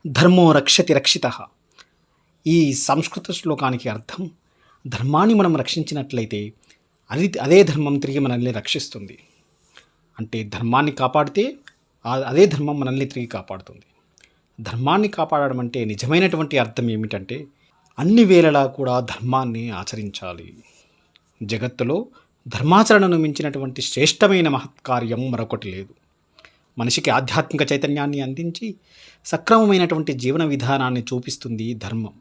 ధర్మో రక్షతి రక్షిత. ఈ సంస్కృత శ్లోకానికి అర్థం, ధర్మాన్ని మనం రక్షించినట్లయితే అదే ధర్మం తిరిగి మనల్ని రక్షిస్తుంది. అంటే ధర్మాన్ని కాపాడితే అదే ధర్మం మనల్ని తిరిగి కాపాడుతుంది. ధర్మాన్ని కాపాడడం అంటే నిజమైనటువంటి అర్థం ఏమిటంటే, అన్ని వేళలా కూడా ధర్మాన్ని ఆచరించాలి. జగత్తులో ధర్మాచరణను మించినటువంటి శ్రేష్టమైన మహత్కార్యం మరొకటి లేదు. మనిషికి ఆధ్యాత్మిక చైతన్యాన్ని అందించి సక్రమమైనటువంటి జీవన విధానాన్ని చూపిస్తుంది ధర్మం.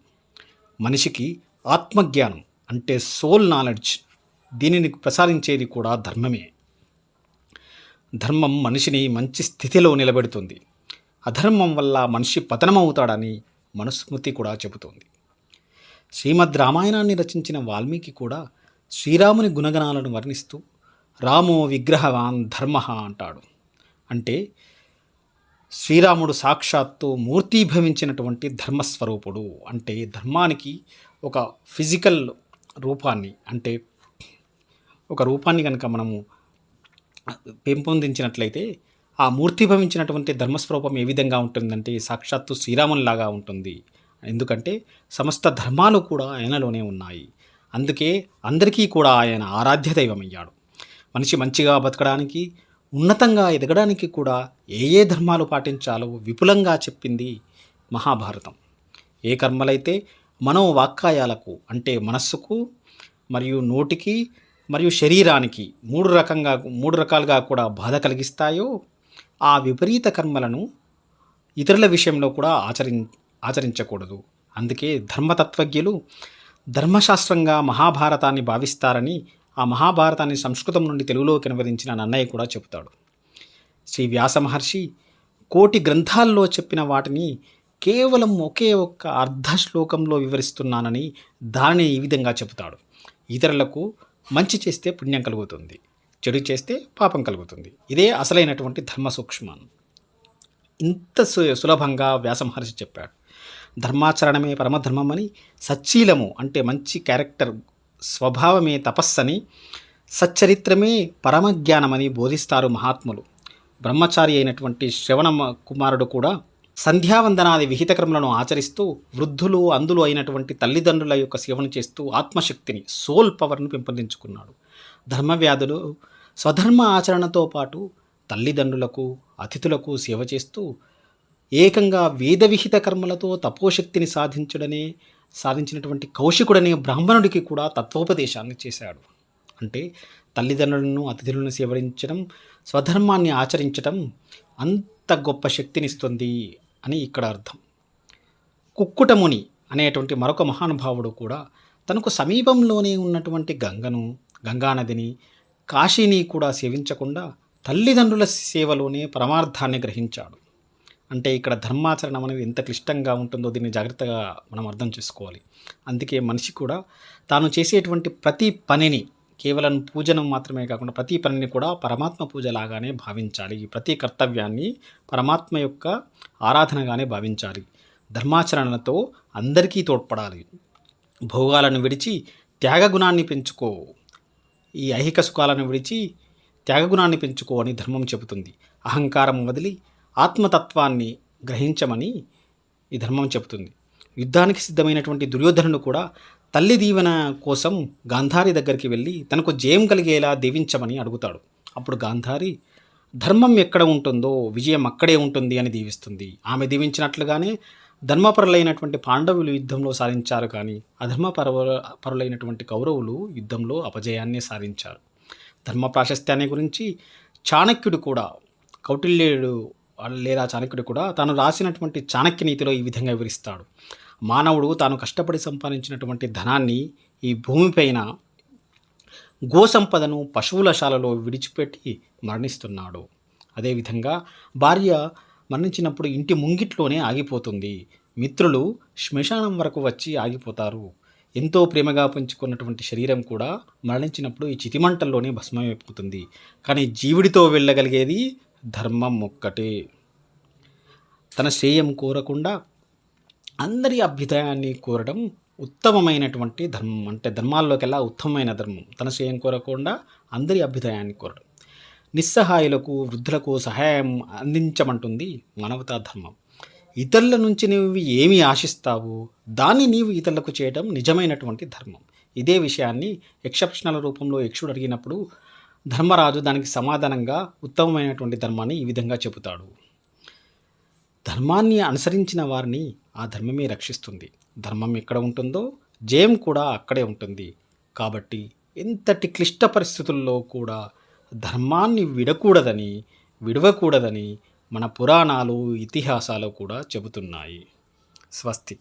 మనిషికి ఆత్మజ్ఞానం అంటే సోల్ నాలెడ్జ్, దీనిని ప్రసాదించేది కూడా ధర్మమే. ధర్మం మనిషిని మంచి స్థితిలో నిలబెడుతుంది. అధర్మం వల్ల మనిషి పతనమవుతాడని మనుస్మృతి కూడా చెబుతోంది. శ్రీమద్ రామాయణాన్ని రచించిన వాల్మీకి కూడా శ్రీరాముని గుణగణాలను వర్ణిస్తూ రామో విగ్రహవాన్ ధర్మ అంటాడు. అంటే శ్రీరాముడు సాక్షాత్తు మూర్తీభవించినటువంటి ధర్మస్వరూపుడు. అంటే ధర్మానికి ఒక ఫిజికల్ రూపాన్ని, అంటే ఒక రూపాన్ని కనుక మనము పెంపొందించినట్లయితే ఆ మూర్తిభవించినటువంటి ధర్మస్వరూపం ఏ విధంగా ఉంటుందంటే సాక్షాత్తు శ్రీరామునిలాగా ఉంటుంది. ఎందుకంటే సమస్త ధర్మాలు కూడా ఆయనలోనే ఉన్నాయి. అందుకే అందరికీ కూడా ఆయన ఆరాధ్య దైవమయ్యాడు. మనిషి మంచిగా బతకడానికి, ఉన్నతంగా ఎదగడానికి కూడా ఏ ధర్మాలు పాటించాలో విపులంగా చెప్పింది మహాభారతం. ఏ కర్మలైతే మనోవాక్కాయాలకు అంటే మనస్సుకు మరియు నోటికి మరియు శరీరానికి మూడు రకాలుగా కూడా బాధ కలిగిస్తాయో ఆ విపరీత కర్మలను ఇతరుల విషయంలో కూడా ఆచరించకూడదు. అందుకే ధర్మతత్వజ్ఞులు ధర్మశాస్త్రంగా మహాభారతాన్ని భావిస్తారని ఆ మహాభారతాన్ని సంస్కృతం నుండి తెలుగులోకి అనువదించిన నన్నయ్య కూడా చెబుతాడు. శ్రీ వ్యాస మహర్షి కోటి గ్రంథాల్లో చెప్పిన వాటిని కేవలం ఒకే ఒక్క అర్ధ శ్లోకంలో వివరిస్తున్నానని దానిని ఈ విధంగా చెబుతాడు. ఇతరులకు మంచి చేస్తే పుణ్యం కలుగుతుంది, చెడు చేస్తే పాపం కలుగుతుంది. ఇదే అసలైనటువంటి ధర్మ సూక్ష్మం. ఇంత సులభంగా వ్యాస మహర్షి చెప్పాడు. ధర్మాచరణమే పరమధర్మమని, సచ్చీలము అంటే మంచి క్యారెక్టర్ స్వభావమే తపస్సని, సచ్చరిత్రమే పరమజ్ఞానమని బోధిస్తారు మహాత్ములు. బ్రహ్మచారి అయినటువంటి శ్రవణ కుమారుడు కూడా సంధ్యావందనాది విహిత కర్మలను ఆచరిస్తూ వృద్ధులు అందులు అయినటువంటి తల్లిదండ్రుల యొక్క సేవను చేస్తూ ఆత్మశక్తిని, సోల్ పవర్ను పెంపొందించుకున్నాడు. ధర్మవ్యాధులు స్వధర్మ ఆచరణతో పాటు తల్లిదండ్రులకు, అతిథులకు సేవ చేస్తూ ఏకంగా వేద విహిత కర్మలతో తపోశక్తిని సాధించినటువంటి కౌశికుడనే బ్రాహ్మణుడికి కూడా తత్వోపదేశాన్ని చేశాడు. అంటే తల్లిదండ్రులను, అతిథులను సేవరించడం, స్వధర్మాన్ని ఆచరించడం అంత గొప్ప శక్తినిస్తుంది అని ఇక్కడ అర్థం. కుక్కుటముని అనేటువంటి మరొక మహానుభావుడు కూడా తనకు సమీపంలోనే ఉన్నటువంటి గంగానదిని, కాశీని కూడా సేవించకుండా తల్లిదండ్రుల సేవలోనే పరమార్థాన్ని గ్రహించాడు. అంటే ఇక్కడ ధర్మాచరణం అనేది ఎంత క్లిష్టంగా ఉంటుందో దీన్ని జాగ్రత్తగా మనం అర్థం చేసుకోవాలి. అందుకే మనిషి కూడా తాను చేసేటువంటి ప్రతి పనిని కేవలం పూజను మాత్రమే కాకుండా ప్రతి పనిని కూడా పరమాత్మ పూజలాగానే భావించాలి. ప్రతి కర్తవ్యాన్ని పరమాత్మ యొక్క ఆరాధనగానే భావించాలి. ధర్మాచరణతో అందరికీ తోడ్పడాలి. భోగాలను విడిచి త్యాగగుణాన్ని పెంచుకో, ఈ ఐహిక సుఖాలను విడిచి త్యాగగుణాన్ని పెంచుకో అని ధర్మం చెబుతుంది. అహంకారం వదిలి ఆత్మతత్వాన్ని గ్రహించమని ఈ ధర్మం చెబుతుంది. యుద్ధానికి సిద్ధమైనటువంటి దుర్యోధనుడు కూడా తల్లి దీవెన కోసం గాంధారి దగ్గరికి వెళ్ళి తనకు జయం కలిగేలా దీవించమని అడుగుతాడు. అప్పుడు గాంధారి ధర్మం ఎక్కడ ఉంటుందో విజయం అక్కడే ఉంటుంది అని దీవిస్తుంది. ఆమె దీవించినట్లుగానే ధర్మపరులైనటువంటి పాండవులు యుద్ధంలో సాధించారు, కానీ పరులైనటువంటి కౌరవులు యుద్ధంలో అపజయాన్నే సాధించారు. ధర్మ ప్రాశస్త్యాన్ని గురించి చాణక్యుడు కూడా, కౌటిల్యుడు లేదా చాణక్యుడు కూడా తాను రాసినటువంటి చాణక్య నీతిలో ఈ విధంగా వివరిస్తాడు. మానవుడు తాను కష్టపడి సంపాదించినటువంటి ధనాన్ని ఈ భూమిపైన గోసంపదను పశువుల విడిచిపెట్టి మరణిస్తున్నాడు. అదేవిధంగా భార్య మరణించినప్పుడు ఇంటి ముంగిట్లోనే ఆగిపోతుంది. మిత్రులు శ్మశానం వరకు వచ్చి ఆగిపోతారు. ఎంతో ప్రేమగా పెంచుకున్నటువంటి శరీరం కూడా మరణించినప్పుడు ఈ చితిమంటల్లోనే భస్మమైపోతుంది. కానీ జీవుడితో వెళ్ళగలిగేది ధర్మం ఒక్కటే. తన శ్రేయం కోరకుండా అందరి అభ్యుదయాన్ని కోరడం ఉత్తమమైనటువంటి ధర్మం. అంటే ధర్మాల్లోకెల్లా ఉత్తమమైన ధర్మం తన శ్రేయం కోరకుండా అందరి అభ్యుదయాన్ని కోరడం. నిస్సహాయులకు, వృద్ధులకు సహాయం అందించమంటుంది మానవతా ధర్మం. ఇతరుల నుంచి నువ్వు ఏమి ఆశిస్తావు, దాన్ని నీవు ఇతరులకు చేయడం నిజమైనటువంటి ధర్మం. ఇదే విషయాన్ని ఎక్సెప్షనల్ రూపంలో యక్షుడు అడిగినప్పుడు ధర్మరాజు దానికి సమాధానంగా ఉత్తమమైనటువంటి ధర్మాన్ని ఈ విధంగా చెబుతాడు. ధర్మాన్ని అనుసరించిన వారిని ఆ ధర్మమే రక్షిస్తుంది. ధర్మం ఎక్కడ ఉంటుందో జయం కూడా అక్కడే ఉంటుంది. కాబట్టి ఎంతటి క్లిష్ట పరిస్థితుల్లో కూడా ధర్మాన్ని విడవకూడదని మన పురాణాలు, ఇతిహాసాలు కూడా చెబుతున్నాయి. స్వస్తి.